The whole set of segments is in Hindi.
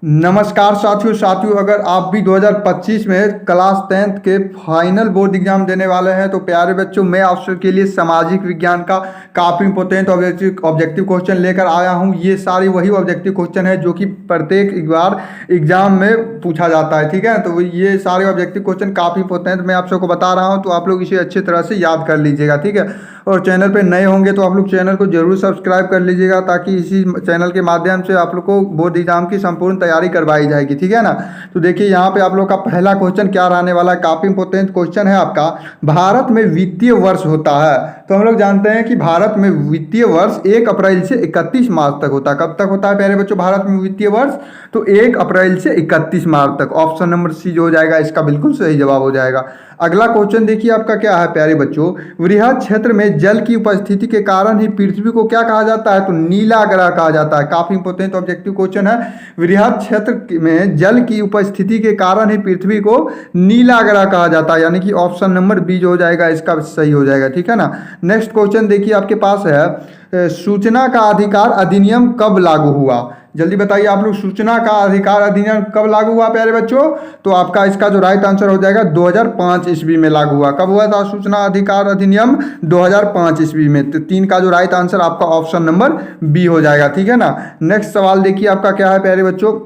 नमस्कार साथियों अगर आप भी 2025 में क्लास 10th के फाइनल बोर्ड एग्जाम देने वाले हैं तो प्यारे बच्चों मैं आप सबके लिए सामाजिक विज्ञान का काफ़ी इंपॉर्टेंट ऑब्जेक्टिव क्वेश्चन लेकर आया हूं। ये सारी वही ऑब्जेक्टिव क्वेश्चन है जो कि प्रत्येक बार एग्जाम में पूछा जाता है, ठीक है। तो ये सारे ऑब्जेक्टिव क्वेश्चन काफ़ी इंपॉर्टेंट मैं आप सबको बता रहा हूँ, तो आप लोग इसे अच्छी तरह से याद कर लीजिएगा, ठीक है। और चैनल पे नए होंगे तो आप लोग चैनल को जरूर सब्सक्राइब कर लीजिएगा ताकि इसी चैनल के माध्यम से आप लोग को बोर्ड एग्जाम की संपूर्ण तैयारी करवाई जाएगी, ठीक है ना। तो देखिए यहाँ पे आप लोग का पहला क्वेश्चन क्या रहने वाला है, काफ़ी इंपॉर्टेंट क्वेश्चन है आपका। भारत में वित्तीय वर्ष होता है, तो हम लोग जानते हैं कि भारत में वित्तीय वर्ष 1 अप्रैल से 31 मार्च तक होता है। कब तक होता है प्यारे बच्चों भारत में वित्तीय वर्ष? तो 1 अप्रैल से 31 मार्च तक। ऑप्शन नंबर सी जो हो जाएगा इसका बिल्कुल सही जवाब हो जाएगा। अगला क्वेश्चन देखिए आपका क्या है प्यारे बच्चों। वृहद क्षेत्र में जल की उपस्थिति के कारण ही पृथ्वी को क्या कहा जाता है? तो नीला ग्रह कहा जाता है। काफी इंपॉर्टेंट ऑब्जेक्टिव क्वेश्चन है। वृहद क्षेत्र में जल की उपस्थिति के कारण ही पृथ्वी को नीला ग्रह कहा जाता है, यानी कि ऑप्शन नंबर बी जो हो जाएगा इसका सही हो जाएगा, ठीक है ना। नेक्स्ट क्वेश्चन देखिए आपके पास है, सूचना का अधिकार अधिनियम कब लागू हुआ? जल्दी बताइए आप लोग, सूचना का अधिकार अधिनियम कब लागू हुआ प्यारे बच्चों? तो आपका इसका जो राइट आंसर हो जाएगा 2005 ईस्वी में लागू हुआ। कब हुआ था सूचना अधिकार अधिनियम? 2005 ईस्वी में। तो 3 का जो राइट आंसर आपका ऑप्शन नंबर बी हो जाएगा, ठीक है ना। नेक्स्ट सवाल देखिए आपका क्या है प्यारे बच्चों।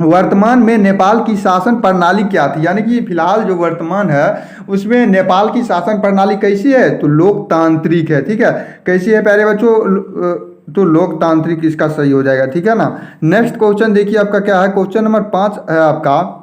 वर्तमान में नेपाल की शासन प्रणाली क्या थी? यानी कि फिलहाल जो वर्तमान है उसमें नेपाल की शासन प्रणाली कैसी है? तो लोकतांत्रिक है, ठीक है। कैसी है प्यारे बच्चों? तो लोकतांत्रिक इसका सही हो जाएगा, ठीक है ना। नेक्स्ट क्वेश्चन देखिए आपका क्या है। क्वेश्चन नंबर 5 है आपका,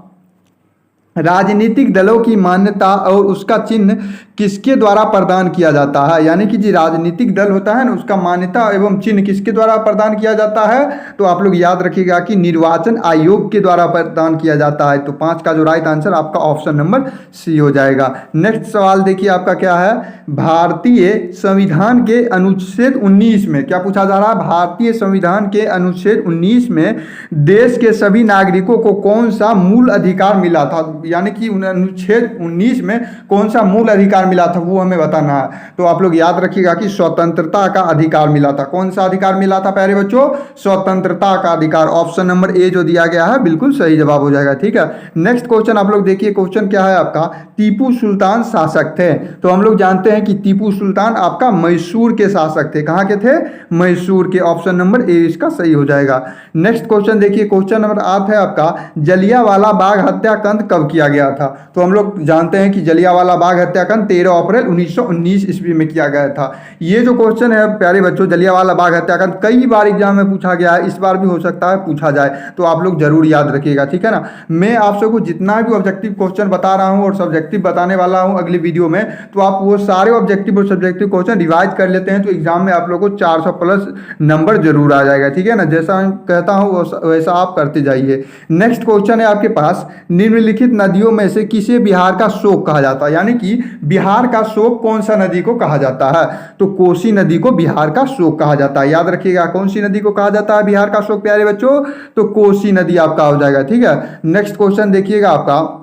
राजनीतिक दलों की मान्यता और उसका चिन्ह किसके द्वारा प्रदान किया जाता है? यानी कि जो राजनीतिक दल होता है ना उसका मान्यता एवं चिन्ह किसके द्वारा प्रदान किया जाता है? तो आप लोग याद रखिएगा कि निर्वाचन आयोग के द्वारा प्रदान किया जाता है। तो 5 का जो राइट आंसर आपका ऑप्शन नंबर सी हो जाएगा। नेक्स्ट सवाल देखिए आपका क्या है। भारतीय संविधान के अनुच्छेद 19 में क्या पूछा जा रहा है? भारतीय संविधान के अनुच्छेद 19 में देश के सभी नागरिकों को कौन सा मूल अधिकार मिला था? यानी कि अनुच्छेद 19 में कौन सा मूल अधिकार मिला था वो हमें बताना है। तो आप लोग याद रखिएगा कि स्वतंत्रता का अधिकार मिला था। कौन सा अधिकार मिला था प्यारे बच्चों? स्वतंत्रता का अधिकार। ऑप्शन नंबर ए जो दिया गया है बिल्कुल सही जवाब हो जाएगा, ठीक है। नेक्स्ट क्वेश्चन आप लोग देखिए, क्वेश्चन क्या है आपका। टीपू सुल्तान शासक थे, तो हम लोग जानते हैं कि टीपू सुल्तान आपका मैसूर के शासक थे। कहाँ के थे? मैसूर के। ऑप्शन नंबर ए इसका सही हो जाएगा। नेक्स्ट क्वेश्चन देखिए, क्वेश्चन नंबर 8 है आपका, जलियांवाला बाग हत्याकांड कब किया गया था? तो हम लोग जानते हैं कि जलियांवाला बाग हत्याकांड 13 अप्रैल 1919 ईस्वी में किया गया था। ये जो क्वेश्चन है प्यारे बच्चों, जलियांवाला बाग हत्याकांड कई बार एग्जाम में पूछा गया है, इस बार भी हो सकता है पूछा जाए, तो आप लोग जरूर याद रखिएगा, ठीक है ना। मैं आप सबको जितना भी ऑब्जेक्टिव क्वेश्चन बता रहा हूँ और सब्जेक्टिव बताने वाला हूँ अगली वीडियो में, तो आप वो सारे ऑब्जेक्टिव और सब्जेक्टिव क्वेश्चन रिवाइज कर लेते हैं तो एग्जाम में आप लोग को 400 प्लस नंबर जरूर आ जाएगा, ठीक है ना। जैसा मैं कहता हूँ वैसा आप करते जाइए। नेक्स्ट क्वेश्चन है आपके पास, निम्नलिखित नदियों में से किसे बिहार का शोक कहा जाता है? यानी कि बिहार का शोक कौन सा नदी को कहा जाता है? तो कोसी नदी को बिहार का शोक कहा जाता है। याद रखिएगा कौन सी नदी को कहा जाता है बिहार का शोक प्यारे बच्चों? तो कोसी नदी आपका हो जाएगा, ठीक है। नेक्स्ट क्वेश्चन देखिएगा आपका,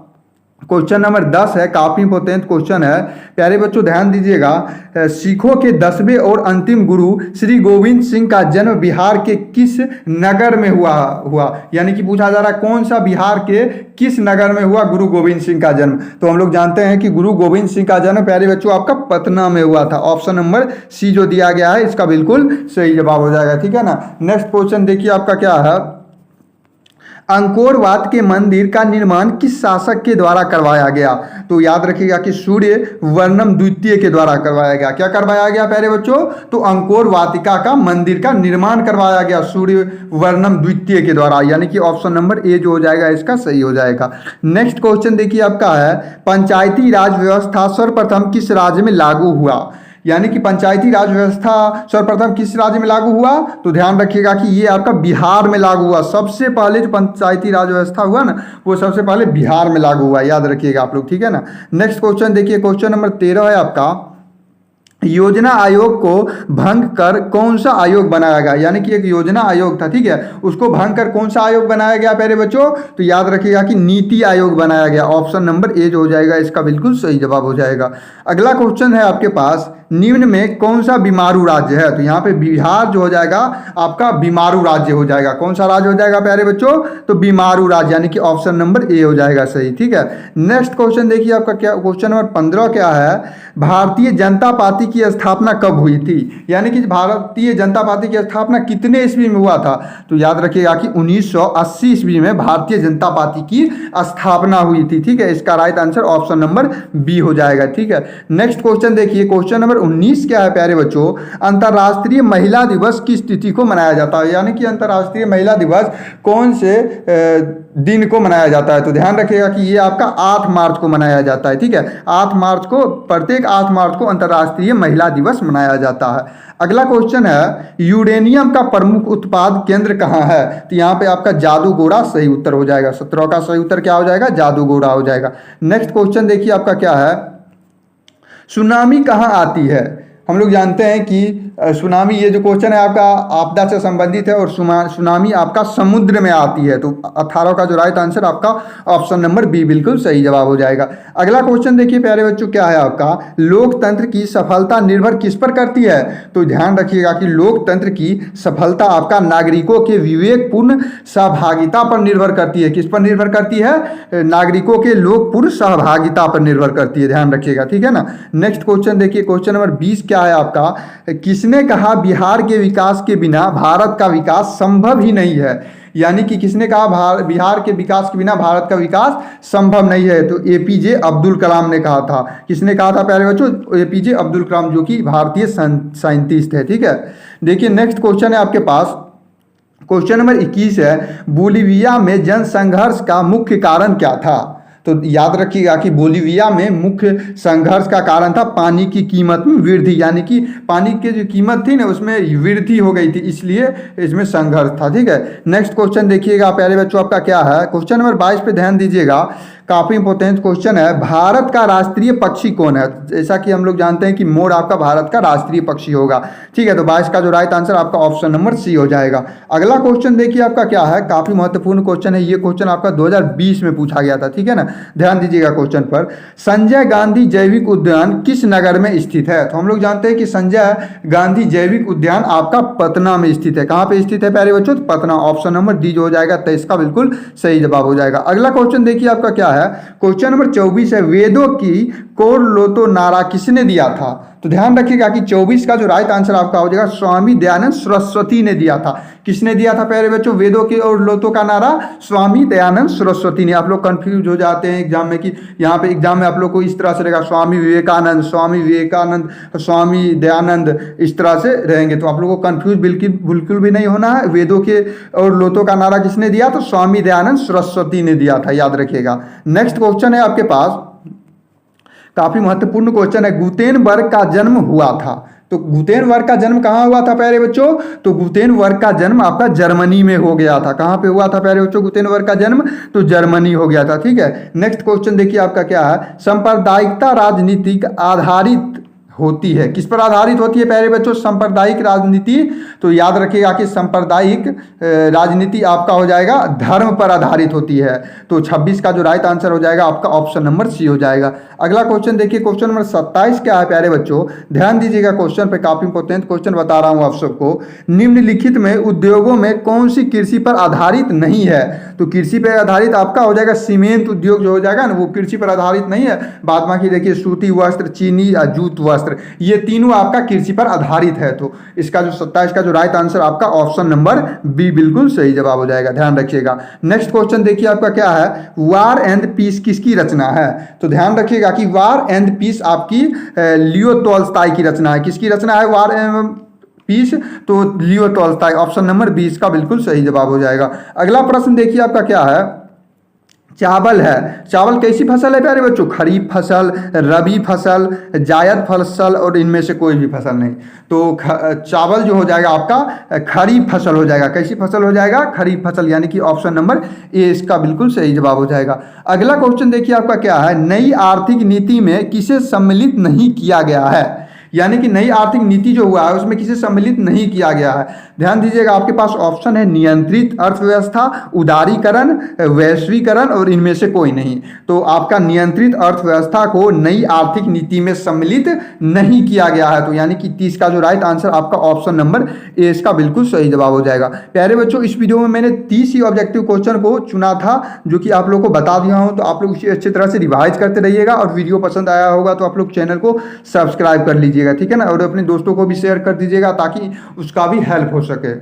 क्वेश्चन नंबर 10 है, काफी इंपॉर्टेंट क्वेश्चन है प्यारे बच्चों, ध्यान दीजिएगा। सिखों के 10वें और अंतिम गुरु श्री गोविंद सिंह का जन्म बिहार के किस नगर में हुआ? यानी कि पूछा जा रहा है कौन सा बिहार के किस नगर में हुआ गुरु गोविंद सिंह का जन्म? तो हम लोग जानते हैं कि गुरु गोविंद सिंह का जन्म प्यारे बच्चों आपका पटना में हुआ था। ऑप्शन नंबर सी जो दिया गया है इसका बिल्कुल सही जवाब हो जाएगा, ठीक है ना। नेक्स्ट क्वेश्चन देखिए आपका क्या है, अंकोर वाट के मंदिर का निर्माण किस शासक के द्वारा करवाया गया? तो याद रखिएगा कि सूर्य वर्णम द्वितीय के द्वारा करवाया गया। क्या करवाया गया प्यारे बच्चों? तो अंकोर वाटिका का मंदिर का निर्माण करवाया गया सूर्य वर्णम द्वितीय के द्वारा, यानी कि ऑप्शन नंबर ए जो हो जाएगा इसका सही हो जाएगा। नेक्स्ट क्वेश्चन देखिए आपका है, पंचायती राज व्यवस्था सर्वप्रथम किस राज्य में लागू हुआ? यानी कि पंचायती राज व्यवस्था सर्वप्रथम किस राज्य में लागू हुआ? तो ध्यान रखिएगा कि ये आपका बिहार में लागू हुआ। सबसे पहले जो पंचायती राज व्यवस्था हुआ ना वो सबसे पहले बिहार में लागू हुआ, याद रखिएगा आप लोग, ठीक है ना। नेक्स्ट क्वेश्चन देखिए, क्वेश्चन नंबर 13 है आपका, योजना आयोग को भंग कर कौन सा आयोग बनाया गया, यानी कि एक योजना आयोग था, ठीक है, उसको भंग कर कौन सा आयोग बनाया गया प्यारे बच्चों, तो याद रखिएगा कि नीति आयोग बनाया गया। ऑप्शन नंबर ए जो हो जाएगा इसका बिल्कुल सही जवाब हो जाएगा। अगला क्वेश्चन है आपके पास, निम्न में कौन सा बीमारू राज्य है, तो यहाँ पे बिहार जो हो जाएगा आपका बीमारू राज्य हो जाएगा। कौन सा राज्य हो जाएगा प्यारे बच्चों, तो बीमारू राज्य, यानी कि ऑप्शन नंबर ए हो जाएगा सही, ठीक है। नेक्स्ट क्वेश्चन देखिए आपका क्या, क्वेश्चन नंबर 15 क्या है, भारतीय जनता पार्टी की स्थापना कब हुई थी, यानी कि भारतीय जनता पार्टी की स्थापना कितने ईस्वी में हुआ था, तो याद रखिएगा कि 1980 ईस्वी में भारतीय जनता पार्टी की स्थापना हुई थी, ठीक है। इसका right answer option number B हो जाएगा, ठीक है। नेक्स्ट क्वेश्चन देखिए, क्वेश्चन नंबर 19 क्या है प्यारे बच्चों, अंतर्राष्ट्रीय महिला दिवस किस तिथि को मनाया जाता है, यानी कि अंतर्राष्ट्रीय महिला दिवस कौन से दिन को मनाया जाता है, तो ध्यान रखिएगा कि ये आपका 8 मार्च को मनाया जाता है, ठीक है। 8 मार्च को, प्रत्येक 8 मार्च को अंतर्राष्ट्रीय महिला दिवस मनाया जाता है। अगला क्वेश्चन है, यूरेनियम का प्रमुख उत्पाद केंद्र कहाँ है, तो यहाँ पे आपका जादूगोड़ा सही उत्तर हो जाएगा। 17 का सही उत्तर क्या हो जाएगा, जादूगोड़ा हो जाएगा। नेक्स्ट क्वेश्चन देखिए आपका क्या है, सुनामी कहाँ आती है, हम लोग जानते हैं कि सुनामी, ये जो क्वेश्चन है आपका आपदा से संबंधित है, और सुनामी आपका समुद्र में आती है, तो 18 का जो राइट आंसर आपका ऑप्शन नंबर बी बिल्कुल सही जवाब हो जाएगा। अगला क्वेश्चन देखिए प्यारे बच्चों क्या है आपका, लोकतंत्र की सफलता निर्भर किस पर करती है, तो ध्यान रखिएगा कि लोकतंत्र की सफलता आपका नागरिकों के विवेकपूर्ण सहभागिता पर निर्भर करती है। किस पर निर्भर करती है, नागरिकों के लोकपूर्ण सहभागिता पर निर्भर करती है, ध्यान रखिएगा, ठीक है ना। नेक्स्ट क्वेश्चन देखिए, क्वेश्चन नंबर 20 क्या है आपका, किसने कहा बिहार के विकास के बिना भारत का विकास संभव ही नहीं है, यानी कि किसने कहा बिहार के विकास के बिना भारत का विकास संभव नहीं है, तो एपीजे अब्दुल कलाम ने कहा था। किसने कहा था प्यारे बच्चों, एपीजे अब्दुल कलाम, जो कि भारतीय साइंटिस्ट है, ठीक है। देखिए नेक्स्ट क्वेश्चन है आपके पास, क्वेश्चन नंबर 21 है, बोलीविया में जनसंघर्ष का मुख्य कारण क्या था, तो याद रखिएगा कि बोलीविया में मुख्य संघर्ष का कारण था पानी की कीमत में वृद्धि, यानी कि पानी की जो कीमत थी ना उसमें वृद्धि हो गई थी, इसलिए इसमें संघर्ष था, ठीक है। नेक्स्ट क्वेश्चन देखिएगा प्यारे बच्चों आपका क्या है, क्वेश्चन नंबर 22 पे ध्यान दीजिएगा, काफ़ी इंपॉर्टेंट क्वेश्चन है, भारत का राष्ट्रीय पक्षी कौन है, जैसा कि हम लोग जानते हैं कि मोर आपका भारत का राष्ट्रीय पक्षी होगा, ठीक है। तो 22 का जो राइट आंसर आपका ऑप्शन नंबर सी हो जाएगा। अगला क्वेश्चन देखिए आपका क्या है, काफ़ी महत्वपूर्ण क्वेश्चन है, ये क्वेश्चन आपका 2020 में पूछा गया था, ठीक है ना। ध्यान दीजिएगा क्वेश्चन पर, संजय गांधी जैविक उद्यान किस नगर में स्थित है, तो हम लोग जानते हैं कि संजय गांधी जैविक उद्यान आपका पटना में स्थित है। कहाँ पे स्थित है प्यारे बच्चों, तो पटना, ऑप्शन नंबर डी जो हो जाएगा 23 का बिल्कुल सही जवाब हो जाएगा। अगला क्वेश्चन देखिए आपका क्या है, क्वेश्चन नंबर 24 है, वेदों की कोर लोतो नारा किसने दिया था, तो ध्यान रखिएगा कि 24 का जो राइट आंसर आपका हो जाएगा स्वामी दयानंद सरस्वती ने दिया था। किसने दिया था प्यारे बच्चों, वेदों की और लोतो का नारा स्वामी दयानंद सरस्वती ने। आप लोग कंफ्यूज हो जाते हैं एग्जाम में कि यहाँ पे एग्जाम में आप लोग को इस तरह से रहेगा स्वामी विवेकानंद, स्वामी दयानंद, इस तरह से रहेंगे, तो आप लोगों को कंफ्यूज बिल्कुल भी नहीं होना है। वेदों के और लोतो का नारा किसने दिया, तो स्वामी दयानंद सरस्वती ने दिया था, याद रखिएगा। नेक्स्ट क्वेश्चन है आपके पास, काफी महत्वपूर्ण क्वेश्चन है, गुटेनबर्ग का जन्म हुआ था, तो गुटेनबर्ग का जन्म कहाँ हुआ था प्यारे बच्चों, तो गुटेनबर्ग का जन्म आपका जर्मनी में हो गया था। कहाँ पे हुआ था प्यारे बच्चों गुटेनबर्ग का जन्म, तो जर्मनी हो गया था, ठीक है। नेक्स्ट क्वेश्चन देखिए आपका क्या है, सांप्रदायिकता राजनीतिक आधारित होती है, किस पर आधारित होती है प्यारे बच्चों, सांप्रदायिक राजनीति, तो याद रखिएगा कि सांप्रदायिक राजनीति आपका हो जाएगा धर्म पर आधारित होती है, तो 26 का जो राइट आंसर हो जाएगा आपका ऑप्शन नंबर सी हो जाएगा। अगला क्वेश्चन देखिए, क्वेश्चन नंबर 27 क्या है प्यारे बच्चों, ध्यान दीजिएगा क्वेश्चन पे, काफी इंपॉर्टेंट क्वेश्चन बता रहा हूं आप सबको। निम्नलिखित में उद्योगों में कौन सी कृषि पर आधारित नहीं है, तो कृषि पर आधारित आपका हो जाएगा सीमेंट उद्योग जो हो जाएगा ना, वो कृषि पर आधारित नहीं है। बाद बाकी देखिए सूती वस्त्र, चीनी या जूट वस्त्र, ये तीनों आपका कृषि पर आधारित है, तो इसका जो 27 का जो राइट आंसर आपका ऑप्शन नंबर बी बिल्कुल सही जवाब हो जाएगा, ध्यान रखिएगा। नेक्स्ट क्वेश्चन देखिए आपका क्या है, वार एंड पीस किसकी रचना है, तो ध्यान रखिएगा कि वार एंड पीस आपकी लियो टॉल्स्टॉय की रचना है। किसकी रचना है वार एंड पीस, तो लियो टॉल्स्टॉय, ऑप्शन नंबर 20 का बिल्कुल सही जवाब हो जाएगा। अगला प्रश्न देखिए आपका क्या है, चावल है, चावल कैसी फसल है प्यारे बच्चों, खरीफ फसल, रबी फसल, जायद फसल और इनमें से कोई भी फसल नहीं, तो चावल जो हो जाएगा आपका खरीफ फसल हो जाएगा। कैसी फसल हो जाएगा, खरीफ फसल, यानी कि ऑप्शन नंबर ए इसका बिल्कुल सही जवाब हो जाएगा। अगला क्वेश्चन देखिए आपका क्या है, नई आर्थिक नीति में किसे सम्मिलित नहीं किया गया है, यानी कि नई आर्थिक नीति जो हुआ है उसमें किसे सम्मिलित नहीं किया गया है। ध्यान दीजिएगा, आपके पास ऑप्शन है नियंत्रित अर्थव्यवस्था, उदारीकरण, वैश्वीकरण और इनमें से कोई नहीं। तो आपका नियंत्रित अर्थव्यवस्था को नई आर्थिक नीति में सम्मिलित नहीं किया गया है। तो यानी कि 30 का जो राइट आंसर आपका ऑप्शन नंबर ए इसका बिल्कुल सही जवाब हो जाएगा। प्यारे बच्चों, इस वीडियो में मैंने 30 ही ऑब्जेक्टिव क्वेश्चन को चुना था जो कि आप लोग को बता दिया हूं। तो आप लोग इसे अच्छी तरह से रिवाइज करते रहिएगा और वीडियो पसंद आया होगा तो आप लोग चैनल को सब्सक्राइब कर लीजिएगा, ठीक है ना, और अपने दोस्तों को भी शेयर कर दीजिएगा ताकि उसका भी हेल्प हो सके।